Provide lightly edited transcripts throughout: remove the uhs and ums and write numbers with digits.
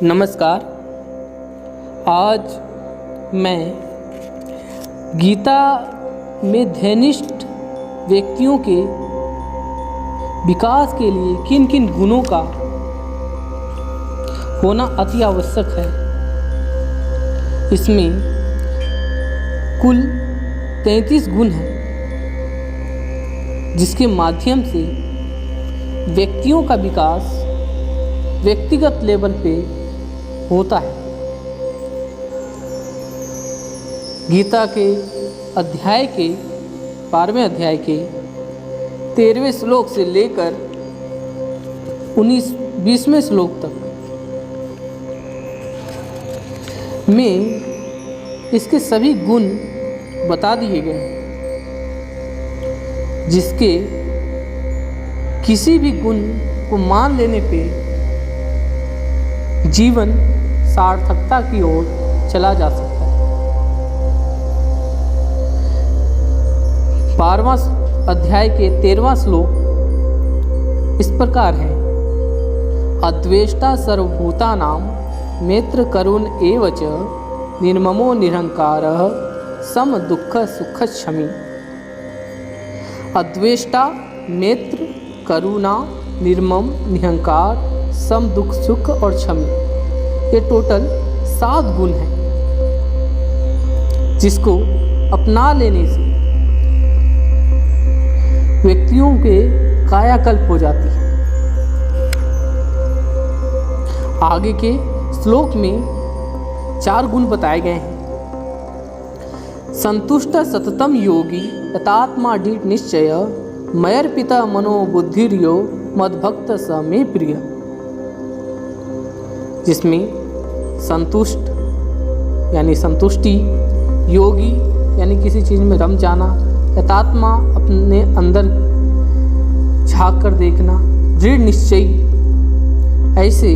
नमस्कार। आज मैं गीता में ध्यनिष्ठ व्यक्तियों के विकास के लिए किन किन गुणों का होना अति आवश्यक है, इसमें कुल 33 गुण हैं जिसके माध्यम से व्यक्तियों का विकास व्यक्तिगत लेवल पे होता है। गीता के 12वें अध्याय के 13वें श्लोक से लेकर 20वें श्लोक तक में इसके सभी गुण बता दिए गए हैं, जिसके किसी भी गुण को मान लेने पे जीवन सार्थकता की ओर चला जा सकता है। 12वां अध्याय के 13वां श्लोक इस प्रकार है। अद्वेष्टा सर्वभूतानां मैत्र करुण एव च निर्ममो निरहंकारः सम दुःख सुख क्षमी। अद्वेष्टा, मैत्र, करुणा, निर्मम, निरहंकार, सम दुख सुख और क्षमी, ये टोटल 7 गुण हैं जिसको अपना लेने से व्यक्तियों के कायाकल्प हो जाती है। आगे के श्लोक में 4 गुण बताए गए हैं। संतुष्ट सततम योगी यतात्मा दृढ़ निश्चय मयर्पिता मनोबुद्धिर्यो मद्भक्त स मे प्रिय। जिसमें संतुष्ट यानी संतुष्टि, योगी यानी किसी चीज़ में रम जाना, यथात्मा अपने अंदर झांक कर देखना, दृढ़ निश्चय, ऐसे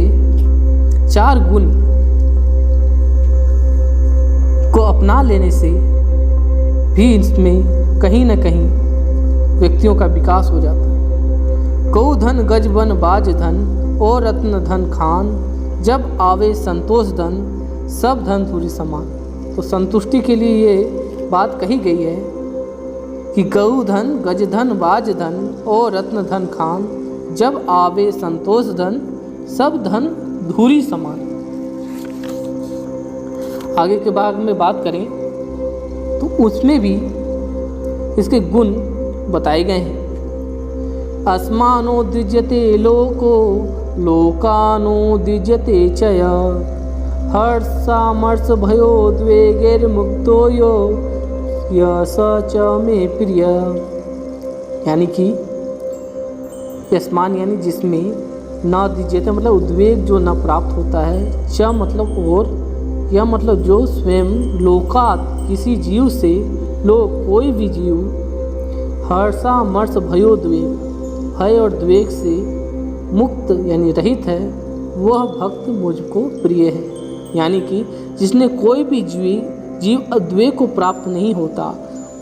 4 गुण को अपना लेने से भी इसमें कहीं न कहीं व्यक्तियों का विकास हो जाता है। गौ धन गज वन बाज धन और रत्न धन खान, जब आवे संतोष धन सब धन धूरी समान। तो संतुष्टि के लिए ये बात कही गई है कि गौ धन गज धन बाज धन और रत्न धन खान, जब आवे संतोष धन सब धन धूरी समान। आगे के भाग में बात करें तो उसमें भी इसके गुण बताए गए हैं। अस्मानो द्विजते लोको लोकानो द्विजते चय हर्षामर्ष भयोद्वेगैर्मुक्तो यो यस च मे प्रिय। यानी कि यस्मान यानी जिसमें न द्विजते मतलब उद्वेग जो न प्राप्त होता है, च मतलब और, यह मतलब जो स्वयं लोकात किसी जीव से, लोक कोई भी जीव, हर्षामर्ष भयोद्वेग भय और द्वेग से मुक्त यानी रहित है, वह भक्त मुझको प्रिय है। यानी कि जिसने कोई भी जीव उद्वेग को प्राप्त नहीं होता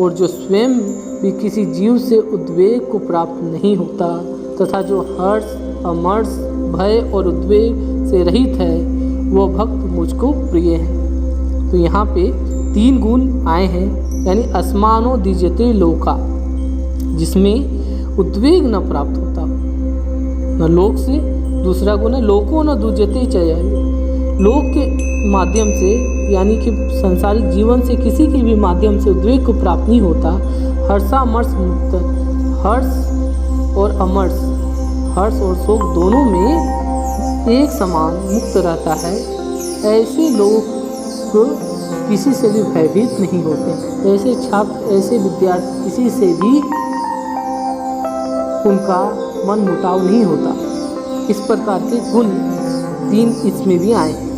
और जो स्वयं भी किसी जीव से उद्वेग को प्राप्त नहीं होता तथा जो हर्ष, अमर्ष, भय और उद्वेग से रहित है, वह भक्त मुझको प्रिय है। तो यहाँ पे 3 गुण आए हैं, यानी अस्मानो द्विजते लोका, जिसमें उद्वेग न प्राप्त होता न लोक से। दूसरा गुण है लोको न द्विजते चय, लोक के माध्यम से यानी कि संसारिक जीवन से किसी के भी माध्यम से उद्वेग को प्राप्त नहीं होता। हर्षामर्ष मुक्त, हर्ष और अमर्ष, हर्ष और शोक दोनों में एक समान मुक्त रहता है। ऐसे लोग किसी से भी भयभीत नहीं होते। ऐसे छात्र, ऐसे विद्यार्थी किसी से भी उनका मन मुटाव नहीं होता। इस प्रकार के गुण 3 इसमें भी आए हैं।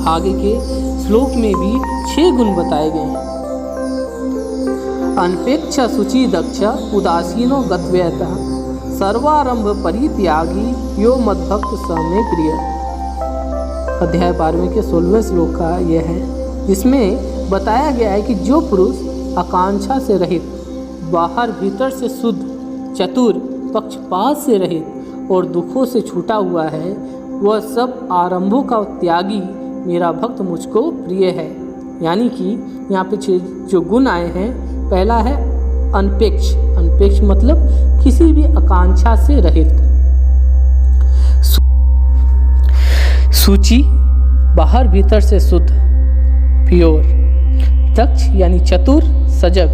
आगे के श्लोक में भी 6 गुण बताए गए हैं। अनपेक्ष शुचि दक्ष उदासीनो गत्वयता सर्वारंभ परित्यागी यो मद्भक्त स मे प्रिय। अध्याय 12वें के 16वें श्लोक का यह है, जिसमें बताया गया है कि जो पुरुष आकांक्षा से रहित, बाहर भीतर से शुद्ध, चतुर, पक्षपात से रहित और दुखों से छूटा हुआ है, वह सब आरंभों का त्यागी मेरा भक्त मुझको प्रिय है। यानी कि यहाँ पे जो गुण आए हैं, पहला है अनपेक्ष। अनपेक्ष मतलब किसी भी आकांक्षा से रहित। सूची, बाहर भीतर से शुद्ध, प्योर। दक्ष यानी चतुर, सजग।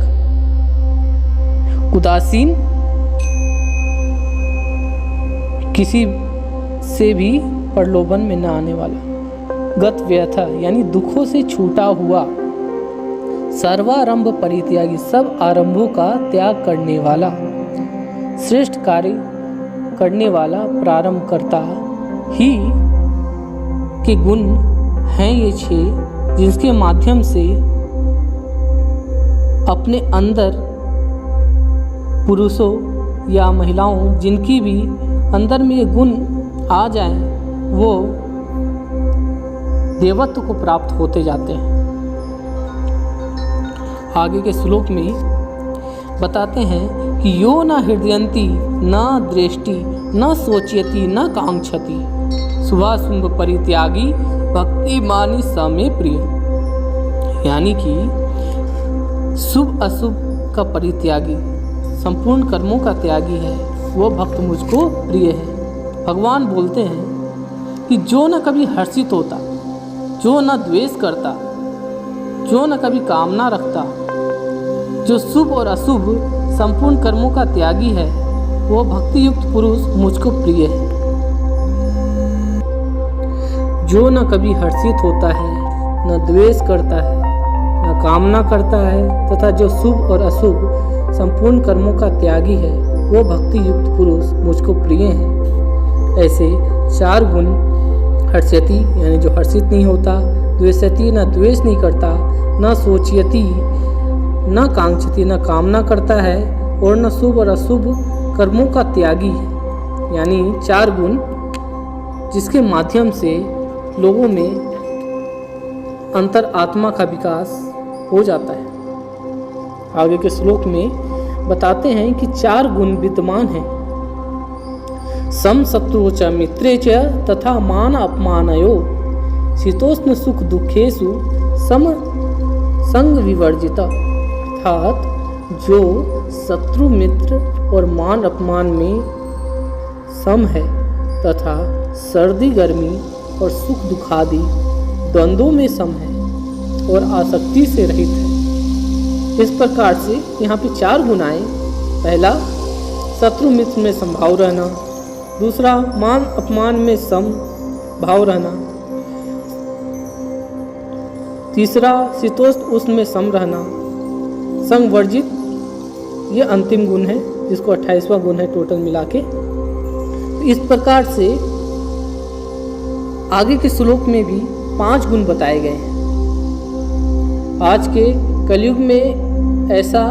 उदासीन, किसी से भी प्रलोभन में न आने वाला। गत व्यथा यानी दुखों से छूटा हुआ। सर्वारंभ परित्यागी, सब आरंभों का त्याग करने वाला। श्रेष्ठ कार्य करने वाला, प्रारंभ करता ही के गुण हैं ये 6, जिसके माध्यम से अपने अंदर पुरुषों या महिलाओं जिनकी भी अंदर में ये गुण आ जाएं, वो देवत्व को प्राप्त होते जाते हैं। आगे के श्लोक में बताते हैं कि यो न हृदयंती न दृष्टि न सोचयति न कांक्षति शुभाशुभ परित्यागी भक्ति मानी समे प्रिय। यानी कि शुभ अशुभ का परित्यागी, संपूर्ण कर्मों का त्यागी है, वो भक्त मुझको प्रिय है। भगवान बोलते हैं कि जो न कभी हर्षित होता, जो न द्वेष करता, जो न कभी कामना रखता, जो शुभ और अशुभ संपूर्ण कर्मों का त्यागी है, वो भक्ति युक्त पुरुष मुझको प्रिय है। जो न कभी हर्षित होता है, न द्वेष करता है, न कामना करता है, तथा जो शुभ और अशुभ संपूर्ण कर्मों का त्यागी है, वो भक्ति युक्त पुरुष मुझको प्रिय है। ऐसे 4 गुण, हर्ष्यति यानी जो हर्षित नहीं होता, द्वेषति न द्वेष नहीं करता, न सोचयति न कांक्षति न कामना करता है, और न शुभ और अशुभ कर्मों का त्यागी है। यानी 4 गुण जिसके माध्यम से लोगों में अंतर आत्मा का विकास हो जाता है। आगे के श्लोक में बताते हैं कि 4 गुण विद्यमान हैं। सम शत्रु च मित्रे च तथा मान अपमानयो शीतोष्ण सुख दुखेषु सम संग विवर्जित। अर्थात जो शत्रु मित्र और मान अपमान में सम है तथा सर्दी गर्मी और सुख दुखादि द्वंद्वों में सम है और आसक्ति से रहित है। इस प्रकार से यहाँ पे 4 गुण आए। पहला, शत्रु मित्र में समभाव रहना। दूसरा, मान अपमान में सम भाव रहना। तीसरा, शीतोष्ण उष्ण में सम रहना। संग वर्जित, ये अंतिम गुण है, जिसको 28वां गुण है टोटल मिला के। इस प्रकार से आगे के श्लोक में भी 5 गुण बताए गए हैं। आज के कलयुग में ऐसा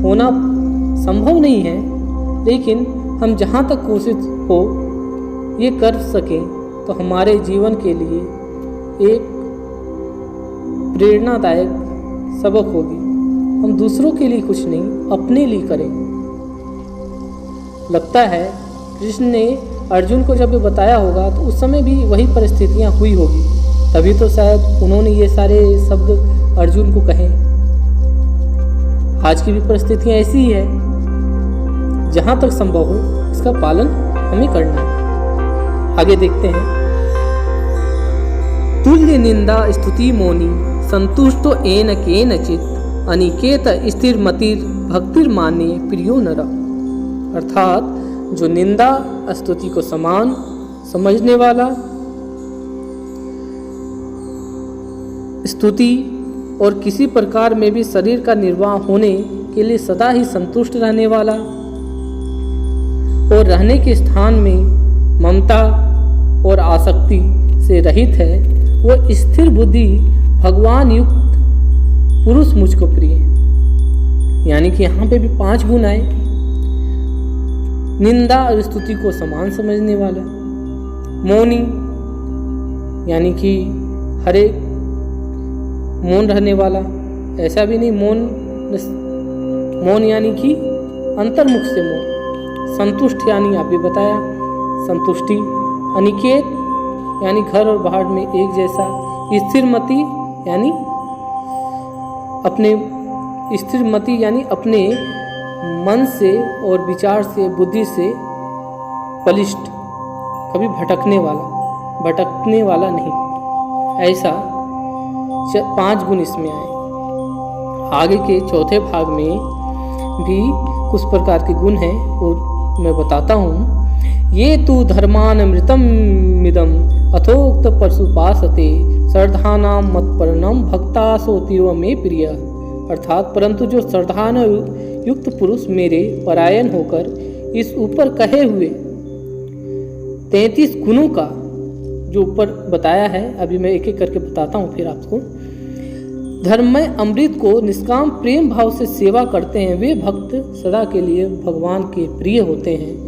होना संभव नहीं है, लेकिन हम जहाँ तक कोशिश हो ये कर सकें तो हमारे जीवन के लिए एक प्रेरणादायक सबक होगी। हम दूसरों के लिए कुछ नहीं, अपने लिए करें। लगता है कृष्ण ने अर्जुन को जब ये बताया होगा तो उस समय भी वही परिस्थितियाँ हुई होगी, तभी तो शायद उन्होंने ये सारे शब्द अर्जुन को कहे। आज की भी परिस्थितियाँ ऐसी ही है। जहाँ तक संभव हो इसका पालन हमें करना है। आगे देखते हैं। तुल्य निंदा स्तुति मौनी संतुष्टो एन केनचित् अनिकेत स्थिर मतिर भक्तिर माने प्रियो नर। अर्थात जो निंदा स्तुति को समान समझने वाला, स्तुति और किसी प्रकार में भी शरीर का निर्वाह होने के लिए सदा ही संतुष्ट रहने वाला और रहने के स्थान में ममता और आसक्ति से रहित है, वो स्थिर बुद्धि भगवान युक्त पुरुष मुझको प्रिय है। यानी कि यहाँ पे भी 5 गुण आए। निंदा और स्तुति को समान समझने वाला, मौनी यानी कि हर एक मौन रहने वाला, ऐसा भी नहीं मौन यानी कि अंतर्मुख से मौन, संतुष्ट यानी आप भी बताया संतुष्टि, अनिकेत यानी घर और बाहर में एक जैसा, स्थिरमति यानी अपने मन से और विचार से, बुद्धि से बलिष्ठ, कभी भटकने वाला नहीं, ऐसा 5 गुण इसमें आए। आगे के चौथे भाग में भी कुछ प्रकार के गुण हैं और मैं बताता हूँ। ये तु धर्मानमृतम मिदम अथोक्त परशुपासते श्रद्धानाम मत्परनम भक्ता सोतीव में प्रिय। अर्थात परंतु जो श्रद्धान युक्त पुरुष मेरे परायण होकर इस ऊपर कहे हुए 33 गुणों का जो ऊपर बताया है, अभी मैं एक एक करके बताता हूँ फिर आपको। धर्ममय अमृत को निष्काम प्रेम भाव से सेवा करते हैं, वे भक्त सदा के लिए भगवान के प्रिय होते हैं।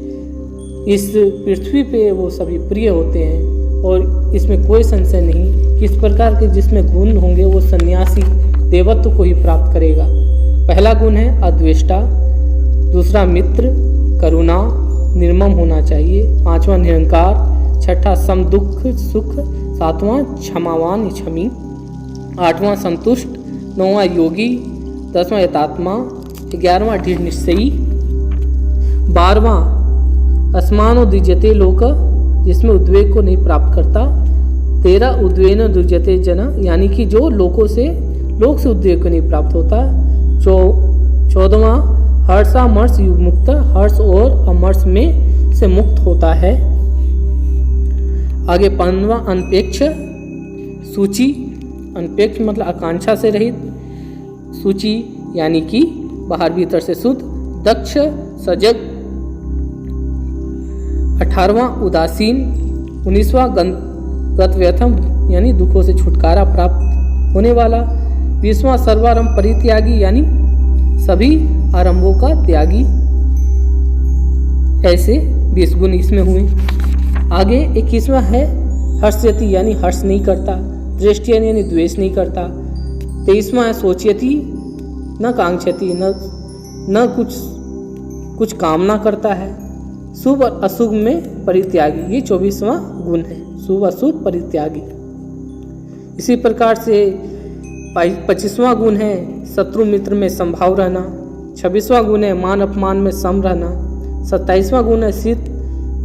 इस पृथ्वी पे वो सभी प्रिय होते हैं और इसमें कोई संशय नहीं कि इस प्रकार के जिसमें गुण होंगे वो सन्यासी देवत्व को ही प्राप्त करेगा। पहला गुण है अद्वेष्टा, दूसरा मित्र, करुणा, निर्मम होना चाहिए, 5वां निरंकार, 6ठा सम दुख सुख, 7वां क्षमावान क्षमी, 8वां संतुष्ट, 9वां योगी, 10वां यतात्मा, 11वां दृढ़ निश्चयी, 12वां अस्मानो द्विजते लोक, जिसमें उद्वेग को नहीं प्राप्त करता, 13 उद्वेन दुर्जते जन, यानी कि जो लोक से उद्वेग को नहीं प्राप्त होता, 14वां हर्षामर्ष मुक्त, हर्ष और अमर्ष में से मुक्त होता है। आगे 15वां अनपेक्ष सूची, अनपेक्ष मतलब आकांक्षा से रहित, सूची यानी कि बाहर भीतर से शुद्ध, दक्ष सजग, 18वां उदासीन, 19वां गतव्यथम यानी दुखों से छुटकारा प्राप्त होने वाला, 20वां सर्वारंभ परित्यागी यानी सभी आरंभों का त्यागी। ऐसे 20 गुण इसमें हुए। आगे 21वां है हर्षयति यानी हर्ष नहीं करता, दृष्टि यानी द्वेष नहीं करता, 23वां है सोचयति न कांक्षति, न कुछ कामना करता है, शुभ और अशुभ में परित्यागी, ये 24वां गुण है, शुभ अशुभ परित्यागी। इसी प्रकार से 25वां गुण है शत्रु मित्र में संभाव रहना, 26वां गुण है मान अपमान में सम रहना, 27वां गुण है शीत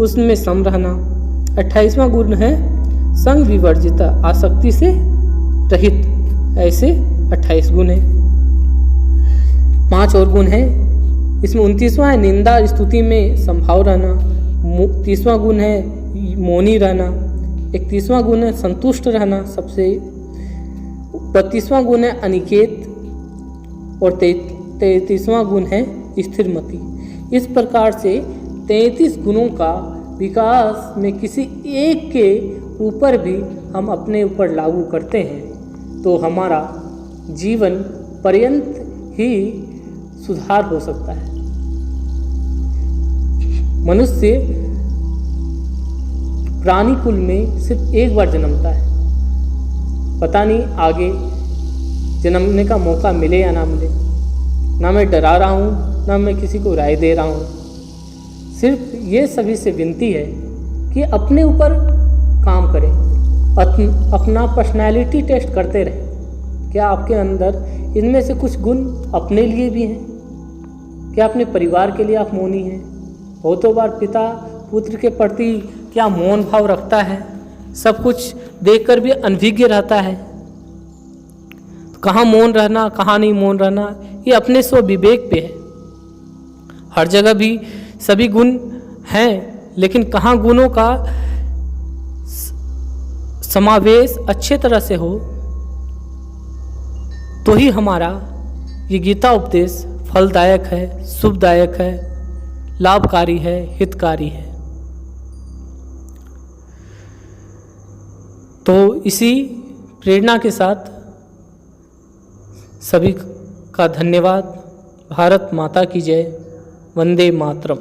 उष्ण सम रहना, 28वां गुण है संग विवर्जित आसक्ति से रहित। ऐसे 28 गुण हैं। 5 और गुण हैं। इसमें 29वां है निंदा स्तुति में संभाव रहना, 30वां गुण है मौनी रहना, 31वां गुण है संतुष्ट रहना सबसे, 32वां गुण है अनिकेत और 33वां गुण है स्थिरमति। इस प्रकार से 33 गुणों का विकास में किसी एक के ऊपर भी हम अपने ऊपर लागू करते हैं तो हमारा जीवन पर्यंत ही सुधार हो सकता है। मनुष्य प्राणी कुल में सिर्फ एक बार जन्मता है, पता नहीं आगे जन्मने का मौका मिले या ना मिले। ना मैं डरा रहा हूँ ना मैं किसी को राय दे रहा हूँ, सिर्फ ये सभी से विनती है कि अपने ऊपर काम करें, अपना पर्सनैलिटी टेस्ट करते रहें। क्या आपके अंदर इनमें से कुछ गुण अपने लिए भी हैं? क्या अपने परिवार के लिए आप मौनी हैं? बहुतों बार पिता पुत्र के प्रति क्या मौन भाव रखता है, सब कुछ देखकर भी अनभिज्ञ रहता है। तो कहाँ मौन रहना कहाँ नहीं मौन रहना, ये अपने स्व विवेक पे है। हर जगह भी सभी गुण हैं, लेकिन कहाँ गुणों का समावेश अच्छे तरह से हो तो ही हमारा ये गीता उपदेश फलदायक है, शुभदायक है, लाभकारी है, हितकारी है। तो इसी प्रेरणा के साथ सभी का धन्यवाद। भारत माता की जय। वंदे मातरम।